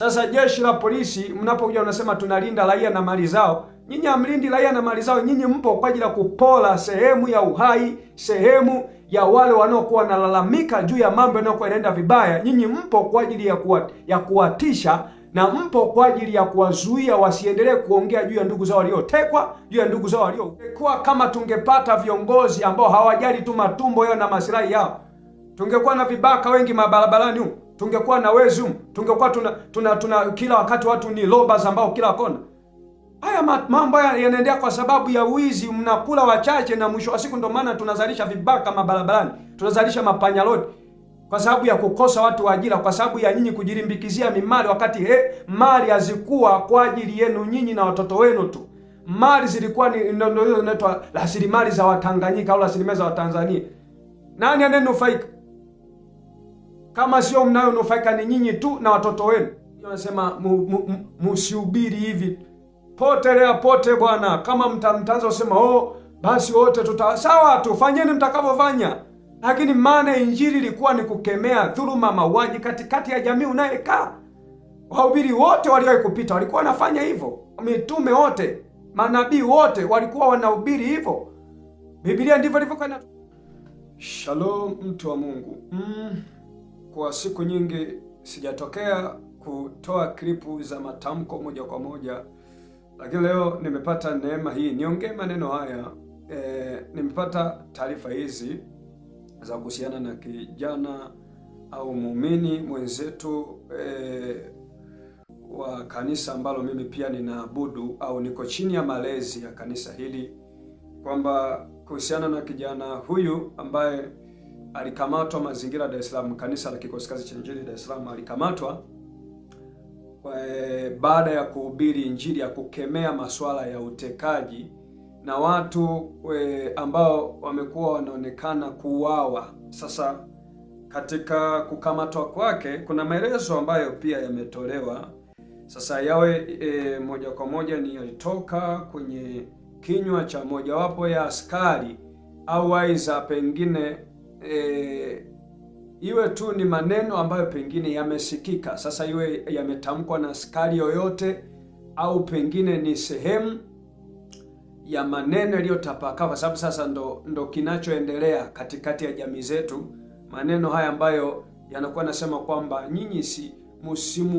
Sasa jeshi la polisi mnapokuja unasema tunalinda raia na mali zao, nyinyi hamlindi raia na mali zao. Nyinyi mpo kwa ajili ya kupola sehemu ya uhai, sehemu ya wale wanaokuwa wanalalamika juu ya mambo yanayokuwa yanaenda vibaya. Nyinyi mpo kwa ajili ya kuwatisha na mpo kwa ajili ya kuwazuia wasiendelee kuongea juu ya ndugu zao waliotekwa, juu ya ndugu zao waliotekwa. Kama tungepata viongozi ambao hawajali tu matumbo yao na maslahi yao, tungekuwa na vibaka wengi mabarabarani huko, tungekuwa na wezi huko, tungekuwa tuna kila wakati watu ni robbers ambao kila kona. Haya mambo yanaendelea kwa sababu ya wizi, mnakula wachache na mwisho wa siku ndio maana tunazalisha vibaka mabarabarani, tunazalisha mapanyalodi kwa sababu ya kukosa watu wa ajira, kwa sababu ya nyinyi kujilimbikizia mimali, wakati mali hazikuwa kwa ajili yenu nyinyi na watoto wenu tu. Mali zilikuwa ndio inaitwa rasilimali za Watanganyika au rasilimali za Watanzania. Nani anayenufaika? Kama sio mnayonufaika ni nyinyi tu na watoto wenu. Wanasema msihubiri hivi potelea pote bwana. Kama mtaanza kusema basi wote sawa, tufanyeni mtakavyofanya. Lakini maana injili ilikuwa ni kukemea dhuluma, mauaji katikati ya jamii unayekaa. Wahubiri wote waliowahi kupita walikuwa wanafanya hivyo. Mitume wote, manabii wote walikuwa wanahubiri hivyo. Biblia ndivyo ilivyokuwa. Shalom mtu wa Mungu. Kwa siku nyingi sijatokea kutoa klipu za matamko moja kwa moja, lakini leo nimepata neema hii niongee maneno haya. Nimepata taarifa hizi za kuhusiana na kijana au muumini mwenzetu wa kanisa ambalo mimi pia ninaabudu au niko chini ya malezi ya kanisa hili, kwamba kuhusiana na kijana huyu ambaye alikamatwa mazingira Dar es Salaam, kanisa la Kikosi Kazi cha Injili Dar es Salaam, alikamatwa baada ya kuhubiri injili ya kukemea masuala ya utekaji na watu ambao wamekuwa wanaonekana kuuawa. Sasa katika kukamatwa kwake kuna maelezo ambayo pia yametolewa. Sasa yawe moja kwa moja ni yalitoka kwenye kinywa cha mojawapo ya askari au aidha pengine iwe tu ni maneno ambayo pengine yamesikika. Sasa iwe yametamkwa na askari yoyote au pengine ni sehemu ya maneno yaliyotapakaa, kwa sababu sasa ndo kinachoendelea katikati ya jamii zetu. Maneno haya ambayo yanakuwa nasema kwamba nyinyi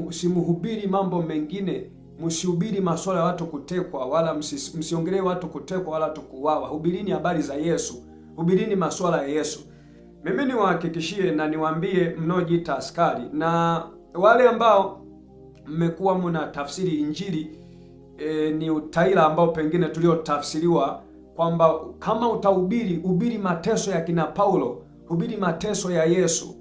msimuhubiri mambo mengine, msihubiri masuala ya watu kutekwa, wala msiongelee watu kutekwa wala watu kuuawa. Hubirini habari za Yesu, hubirini masuala ya Yesu. Mimi niwahakikishie na niwaambie mnaojiita askari na wale ambao mmekuwa mna tafsiri injili ni utaila ambao pengine tuliotafsiriwa kwamba kama utahubiri mateso ya kina Paulo, hubiri mateso ya Yesu.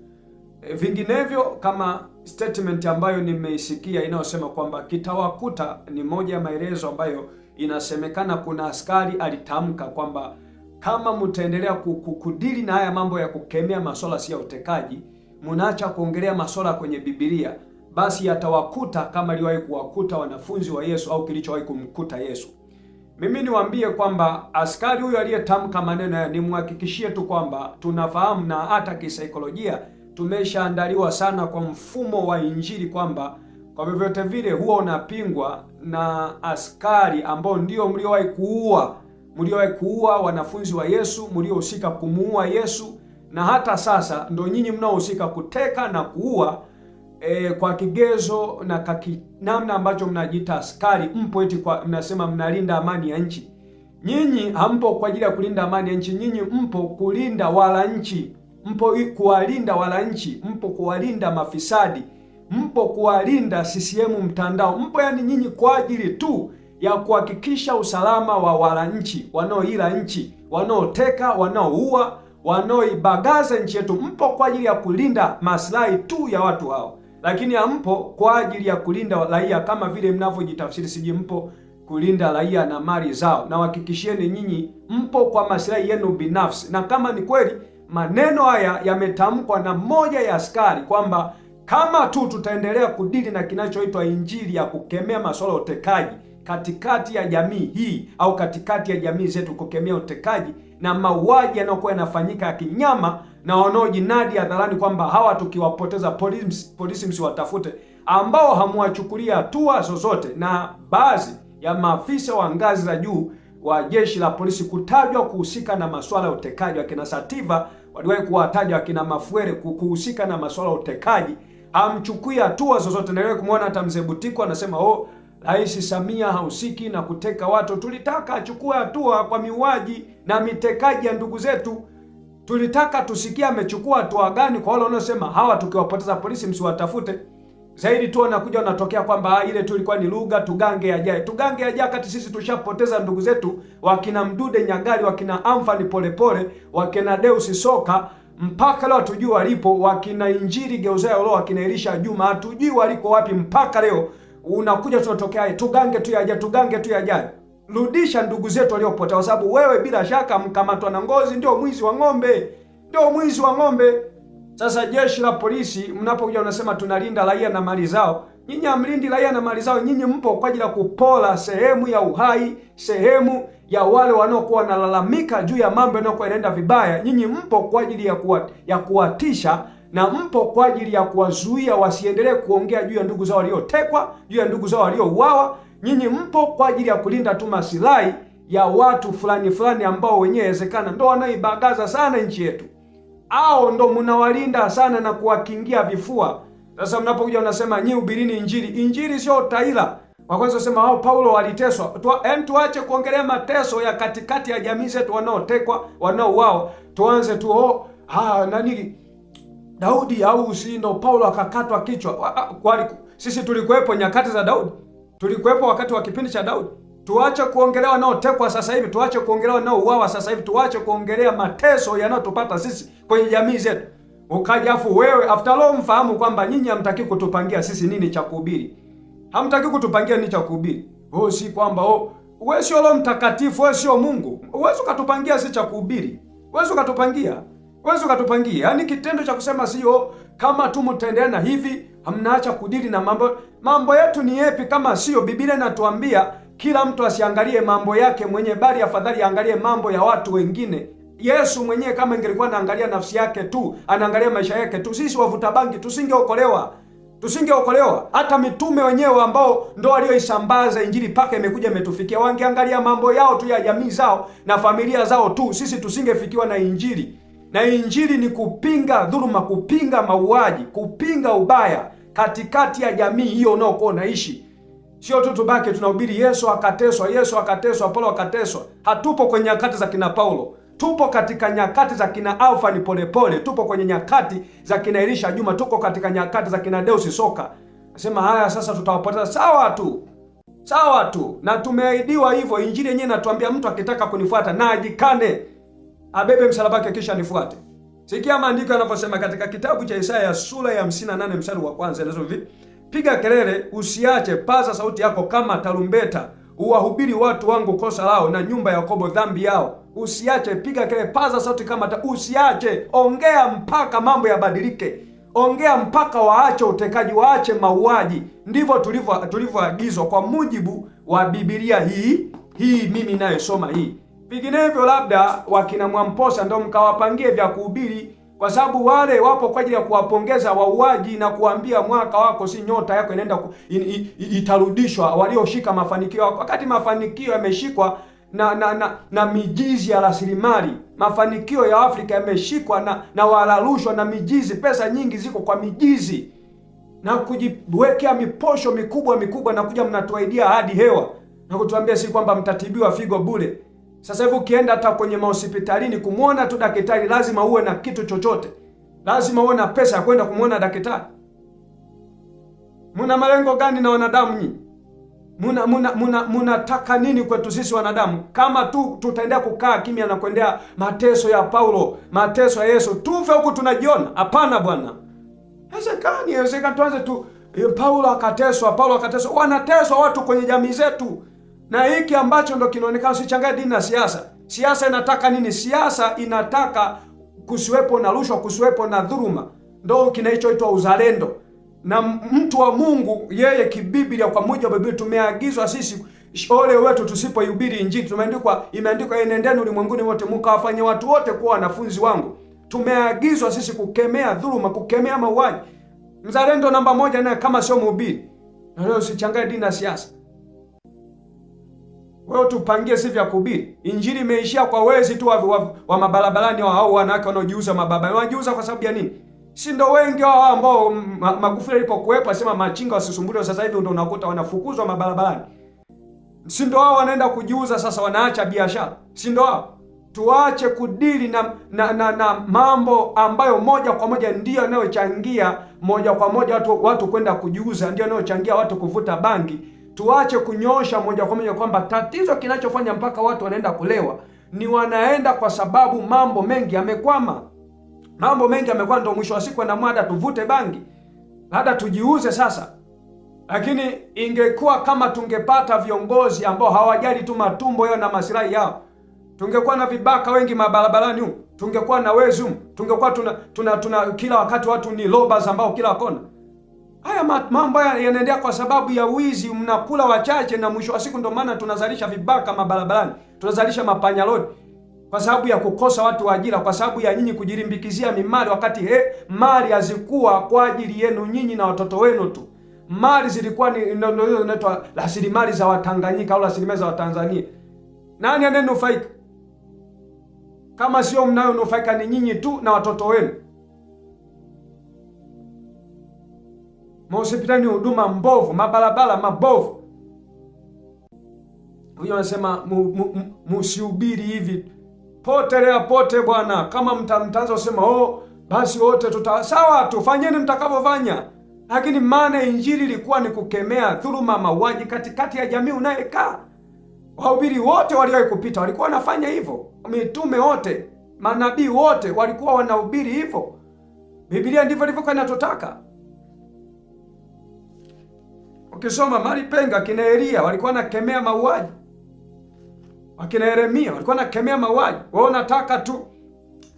Vinginevyo kama statement ambayo nimeisikia inayosema kwamba kitawakuta, ni moja ya maelezo ambayo inasemekana kuna askari alitamka kwamba kama mtaendelea kudili na haya mambo ya kukemea masuala si ya utekaji, mnaacha kuongelea masuala kwenye Biblia, basi yatawakuta kama iliwahi kuwakuta wanafunzi wa Yesu au kilichowahi kumkuta Yesu. Mimi niwaambie kwamba askari huyu aliyetamka maneno haya, nimhakikishie tu kwamba tunafahamu na hata kisaikolojia tumeshaandaliwa sana kwa mfumo wa injili kwamba kwa vyovyote vile huwa unapingwa na askari ambao ndio mliowahi kuua wanafunzi wa Yesu, mliohusika kumuua Yesu, na hata sasa ndio nyinyi mnaohusika kuteka na kuua kwa kigezo na namna ambacho mnajiita askari. Mpo eti kwa mnasema mnalinda amani ya nchi. Nyinyi hampo kwa ajili ya kulinda amani ya nchi, nyinyi mpo kulinda wala nchi, mpo kuwalinda wala nchi, mpo kuwalinda mafisadi, mpo kuwalinda CCM mtandao, mpo yani nyinyi kwa ajili tu ya kuhakikisha usalama wa wananchi wanaoila nchi, wanaoteka, wanaoua, wanaoibagaza nchi yetu. Mpo kwa ajili ya kulinda maslahi tu ya watu hao, lakini hampo kwa ajili ya kulinda raia kama vile mnavyojitafsiri. Siji mpo kulinda raia na mali zao, na uhakikishieni nyinyi mpo kwa maslahi yenu binafsi. Na kama ni kweli maneno haya yametamkwa na mmoja ya askari kwamba kama tu tutaendelea kudili na kinachoitwa injili ya kukemea masuala ya utekaji katikati ya jamii hii au katikati ya jamii zetu, kukemea utekaji na mauaji yanayokuwa yanafanyika ya kinyama na wanaojinadi hadharani kwamba hawa tukiwapoteza polisi msiwatafute, ambao hamwachukulia hatua zozote, na baadhi ya maafisa wa ngazi za juu wa jeshi la polisi kutajwa kuhusika na masuala ya utekaji. Wakina Sativa waliwahi kuwataja wakina Mafuere kuhusika na masuala ya utekaji, hamchukui hatua zozote. Niliwahi kumwona hata mzee Butiko anasema Rais Samia hahusiki na kuteka watu. Tulitaka achukue hatua kwa miuaji na mitekaji ya ndugu zetu. Tulitaka tusikie amechukua hatua gani kwa wale wanaosema hawa tukiwapoteza polisi msiwatafute. Zaidi tu wanakuja wanatokea kwamba ile tu ilikuwa ni lugha, tugange yajaye. Tugange yajaye kati sisi tushapoteza ndugu zetu, wakina Mdude Nyagali, wakina Amfani Polepole, wakina Deus Soka, mpaka leo hatujui walipo, wakina Injili Geuzaya Olo, wakina Elisha Juma, hatujui waliko wapi mpaka leo. Unakuja tunatokea tugange tu yajaye, tugange tu yajaye. Rudisha ndugu zetu waliopotea, kwa sababu wewe bila shaka mkamatwa na ngozi ndio mwizi wa ng'ombe. Ndio mwizi wa ng'ombe. Sasa jeshi la polisi mnapokuja unasema tunalinda raia na mali zao. Nyinyi hamlindi raia na mali zao, nyinyi mpo kwa ajili ya kupola sehemu ya uhai, sehemu ya wale wanaokuwa wanalalamika juu ya mambo yanayokuwa yanaenda vibaya. Nyinyi mpo kwa ajili ya kuwatisha na mpo kwa ajili ya kuwazuia wasiendelee kuongea juu ya ndugu zao waliotekwa, juu ya ndugu zao waliouawa. Nyinyi mpo kwa ajili ya kulinda tu maslahi ya watu fulani fulani ambao wenyewe inawezekana ndo wanaibagaza sana nchi yetu. Hao ndo mnawalinda sana na kuwakingia vifua. Sasa mnapokuja unasema nyi hubirini Injili. Injili sio utaila. Kwa kwanza unasema hao Paulo waliteswa. Tuache kuongelea mateso ya katikati ya jamii zetu, wanaotekwa, wanaouao. Tuanze tu Daudi au si ndo Paulo akakatwa kichwa. Sisi tulikuwepo nyakati za Daudi. Tulikuwepo wakati wa kipindi cha Daudi. Tuache kuongelea wanaotekwa sasa hivi, tuache kuongelea wanaouawa sasa hivi, tuache kuongelea mateso yanayotupata sisi kwenye jamii zetu. Ukaja afu wewe after all mfahamu kwamba nyinyi hamtaki kutupangia sisi nini cha kuhubiri. Hamtaki kutupangia nini cha kuhubiri. Si kwamba wewe sio Roho Mtakatifu, wewe sio Mungu. Uwezo ukatupangia sisi cha kuhubiri. Uwezo ukatupangia. Yaani kitendo cha kusema sio kama tu mtaendelea na hivi, hamnaacha kudili na mambo yetu ni yapi kama sio Biblia inatuambia kila mtu asiangalie mambo yake mwenyewe, bali afadhali angalie mambo ya watu wengine. Yesu mwenyewe kama ingelikuwa anaangalia nafsi yake tu, anaangalia maisha yake tu, sisi wavuta bangi tusingeokolewa. Hata mitume wenyewe ambao ndo walioisambaza Injili paka imekuja imetufikia, wangeangalia mambo yao tu ya jamii zao na familia zao tu, sisi tusingefikiwa na Injili. Na Injili ni kupinga dhuluma, kupinga mauaji, kupinga ubaya katikati ya jamii hiyo unaokuwa unaishi. Sio tu tubaki tunahubiri Yesu akateswa, Paulo akateswa. Hatupo kwenye nyakati za kina Paulo. Tupo katika nyakati za kina Alfani Polepole, tupo kwenye nyakati za kina Elisha Juma, tuko katika nyakati za kina Deus Soka. Nasema haya sasa tutawapoteza. Sawa tu. Na tumeahidiwa hivyo. Injili yenyewe inatuambia mtu akitaka kunifuata na ajikane, abebe msalaba wake kisha nifuate. Sikia maandiko yanavyosema katika kitabu cha Isaya sura ya 58 mstari wa kwanza, inasema hivi: piga kelele, usiache, paza sauti yako kama tarumbeta, uwahubiri watu wangu kosa lao na nyumba ya Yakobo dhambi yao. Usiache, piga kelele, paza sauti usiache, ongea mpaka mambo yabadilike. Ongea mpaka waache utekaji, waache mauaji. Ndivyo tulivyoagizwa kwa mujibu wa Biblia hii mimi nayosoma hii. Vinginevyo labda wakina Mwamposa ndio mkawapangie vya kuhubiri, kwa sababu wale wapo kwa ajili ya kuwapongeza wauaji na kuambia mwaka wako si nyota yako inaenda itarudishwa walioshika mafanikio, wakati mafanikio yameshikwa na mijizi ya rasilimali. Mafanikio ya Afrika yameshikwa na walarushwa na mijizi. Pesa nyingi ziko kwa mijizi na kujiwekea miposho mikubwa na kuja mnatuaidia hadi hewa na kutuambia si kwamba mtatibiwa figo bure. Sasa hivi ukienda hata kwenye mahospitalini kumwona tu daktari lazima uwe na kitu chochote. Lazima uwe na pesa ya kwenda kumwona daktari. Muna malengo gani na wanadamu nyinyi? Munataka nini kwetu sisi wanadamu? Kama tu tutaendelea kukaa kimya na kuendea mateso ya Paulo, mateso ya Yesu, tufe huku tunajiona? Hapana bwana. Haiwezekani tuanze tu Paulo akateswa. Wanateswa watu kwenye jamii zetu. Na hiki ambacho ndo kinaonekana, usichanganye dini na siasa. Siasa inataka nini? Siasa inataka kusiwepo na rushwa, kusiwepo na dhuluma. Ndo kinachoitwa uzalendo. Na mtu wa Mungu yeye kibiblia, kwa mujibu wa Biblia, tumeagizwa sisi, ole wetu tusipoihubiri Injili. Imeandikwa enendeni ulimwenguni wote mkawafanye watu wote kuwa wanafunzi wangu. Tumeagizwa sisi kukemea dhuluma, kukemea mauaji. Mzalendo namba moja naye kama sio mhubiri. Na leo usichangae dini na siasa. Wewe tupangie si vya kuhubiri. Injili imeishia kwa wezi tu wa mabarabarani au wanawake wanaojiuza mababa. Wanajiuza kwa sababu ya nini? Si ndo wengi wao ambao Magufuli alipokuwepo asema machinga wasisumbuliwe, sasa hivi ndio unakuta wanafukuzwa mabarabarani. Si ndo wao wanaenda kujiuza sasa, wanaacha biashara. Si ndo wao? Tuache kudili na mambo ambayo moja kwa moja ndio yanayochangia moja kwa moja watu kwenda kujiuza, ndio yanayochangia watu kuvuta bangi. Tuache kunyosha moja kwa moja kwamba tatizo kinachofanya mpaka watu wanaenda kulewa ni wanaenda kwa sababu mambo mengi yamekwama. Mambo mengi yamekwama, ndio mwisho wa siku na mwada tuvute bangi, hata tujiuze sasa. Lakini ingekuwa kama tungepata viongozi ambao hawajali tu matumbo yao na maslahi yao, tungekuwa na vibaka wengi mabarabarani huko, tungekuwa na wezi huko, tungekuwa tuna kila wakati watu ni robbers ambao kila kona. Haya mambo yanaendelea kwa sababu ya wizi, mnakula wachache na mwisho wa siku ndio maana tunazalisha vibaka mabarabarani, tunazalisha mapanyalodi kwa sababu ya kukosa watu wa ajira, kwa sababu ya nyinyi kujirimbikizia mimali wakati mali hazikuwa kwa ajili yenu nyinyi na watoto wenu tu. Mali zilikuwa ni inaitwa rasilimali za Watanganyika au rasilimali za Watanzania. Nani anayenufaika? Kama sio mnayonufaika ni nyinyi tu na watoto wenu. Mahospitali ni huduma mbovu, mabarabara mabovu. Huyo anasema msihubiri hivi. Potelea pote bwana. Kama mtaanza kusema basi wote sawa, tufanyeni mtakavyofanya. Lakini maana injili ilikuwa ni kukemea dhuluma, mauaji katikati ya jamii unayekaa. Wahubiri wote waliowahi kupita walikuwa wanafanya hivyo. Mitume wote, manabii wote walikuwa wanahubiri hivyo. Biblia ndivyo ilivyokuwa inatotaka. Ukisoma mali penga, kina Elia walikuwa wanakemea mauaji. Wakina Yeremia walikuwa wanakemea mauaji. Wao unataka tu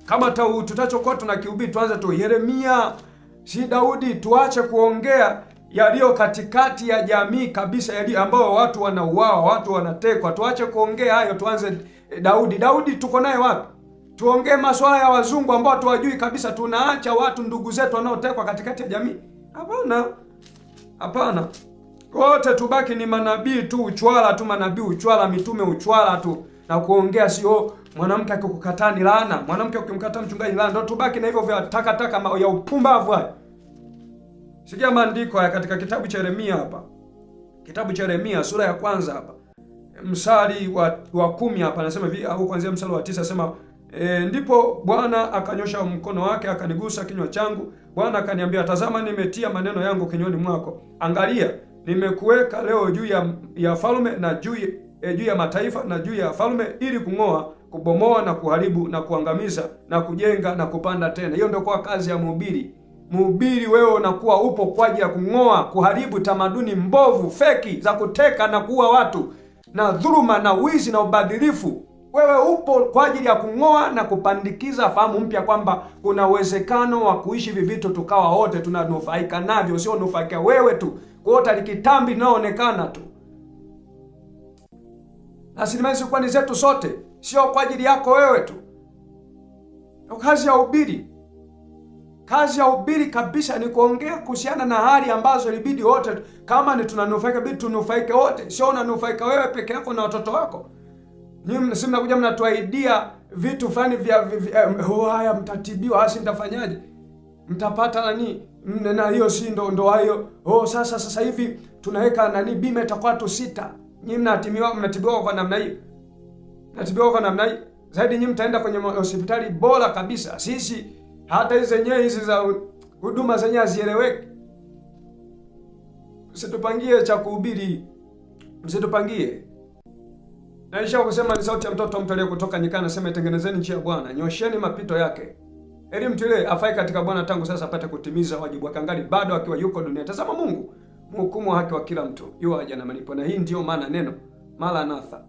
kama tutachokuwa tunakihubiri tuanze tu Yeremia, si Daudi, tuache kuongea yaliyo katikati ya jamii kabisa, ambao watu wanauawa, watu wanatekwa. Tuache kuongea hayo, tuanze Daudi tuko naye wapi? Tuongee masuala ya wazungu ambao tuwajui kabisa, tunaacha watu ndugu zetu wanaotekwa katikati ya jamii. Hapana. Wote tubaki ni manabii tu, uchwala tu, manabii uchwala, mitume uchwala tu, na kuongea sio mwanamke akikukataa ni laana, mwanamke ukimkataa mchungaji laana. Ndio tubaki na hivyo vya takataka ya upumbavu haya. Sikia maandiko haya katika kitabu cha Yeremia hapa. Kitabu cha Yeremia sura ya kwanza hapa. Mstari wa 10 hapa anasema hivi, au kuanzia mstari wa 9 anasema ndipo Bwana akanyosha mkono wake akanigusa kinywa changu. Bwana akaniambia, tazama nimetia maneno yangu kinywani mwako. Angalia, nimekuweka leo juu ya falme na juu ya mataifa na juu ya falme, ili kung'oa, kubomoa na kuharibu na kuangamiza na kujenga na kupanda tena. Hiyo ndio kwa kazi ya mhubiri. Mhubiri wewe unakuwa upo kwa ajili ya kung'oa, kuharibu tamaduni mbovu, feki za kuteka na kuua watu na dhuluma na wizi na ubadhirifu. Wewe upo kwa ajili ya kung'oa na kupandikiza fahamu mpya kwamba kuna uwezekano wa kuishi hivi vitu tukawa wote tunanufaika navyo, sio nufaika wewe tu. Kwa hiyo talikitambi linaonekana tu. Rasilimali zilikuwa ni zetu sote, sio kwa ajili yako wewe tu. Kazi ya ubiri, kazi ya ubiri kabisa ni kuongea kuhusiana na hali ambazo ilibidi wote, kama ni tunanufaika, bidi tunufaike wote, sio unanufaika wewe peke yako na watoto wako. Nyinyi si mnakuja mnatuaidia vitu fulani vya haya mtatibiwa, hasi mtafanyaje? Mtapata nani? Na hiyo si ndo hayo. Sasa hivi tunaweka bima itakuwa tu 6. Nyinyi mnatibiwa kwa namna hiyo. Mnatibiwa kwa namna hiyo. Zaidi nyinyi mtaenda kwenye hospitali bora kabisa. Sisi hata hizi za huduma zenyewe hazieleweki. Msitupangie cha kuhubiri. Msitupangie. Naisha kusema ni sauti ya mtoto mtalie kutoka nyikani, anasema itengenezeni njia ya Bwana, nyosheni mapito yake. Ili mtu yule afai katika Bwana tangu sasa apate kutimiza wajibu wake angali bado akiwa yuko dunia. Tazama Mungu mhukumu wa haki wa kila mtu, yuaja na malipo. Na hii ndio maana neno Maranatha.